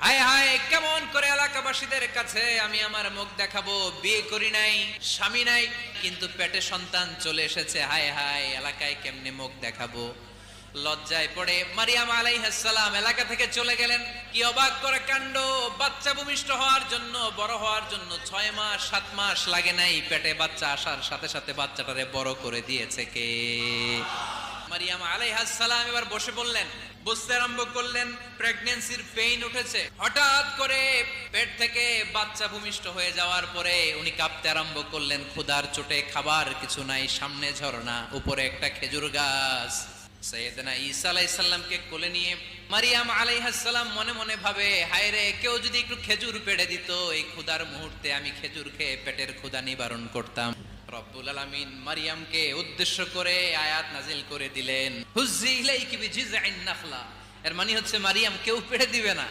হায় হায়, কেমন করে এলাকাবাসীদের কাছে আমি আমার মুখ দেখাবো? বিয়ে করি নাই, স্বামী নাই, কিন্তু পেটে সন্তান চলে এসেছে। হায় হায়, এলাকায় কেমনে মুখ দেখাবো? লজ্জায় পড়ে মারিয়াম আলাইহিস সালাম এলাকা থেকে চলে গেলেন। কি অবাক করে কাণ্ড! বাচ্চা ভূমিষ্ঠ হওয়ার জন্য, বড় হওয়ার জন্য 6 মাস 7 মাস লাগে নাই, পেটে বাচ্চা আসার সাথে সাথে বাচ্চাটারে বড় করে দিয়েছে কে? মারিয়াম আলাইহিস সালাম এবার বসে বললেন, বুঝতে আরম্ভ করলেন প্রেগন্যান্সির পেইন উঠেছে। হঠাৎ করে পেট থেকে বাচ্চা ভূমিষ্ঠ হয়ে যাওয়ার পরে উনি কাঁপতে আরম্ভ করলেন। ক্ষুধার চোটে খাবার কিছু নাই, সামনে ঝর্ণা, উপরে একটা খেজুর গাছ। সাইয়েদনা ঈসা আলাইহিস সালামকে কোলে নিয়ে মারিয়াম আলাইহিস সালাম মনে মনে ভাবে, হায় রে, কেউ যদি একটু খেজুর পেড়ে দিত, এই ক্ষুধার মুহূর্তে আমি খেজুর খেয়ে পেটের ক্ষুধা নিবারণ করতাম। রব্বুল আলামিন মারিয়ামকে উদ্দেশ্য করে আয়াত নাজিল করে দিলেন, হুজ্জি ইলাইকি বিজিযআইন নাখলা। এর মানে হচ্ছে মারিয়াম কেউ পেড়ে দিবে না।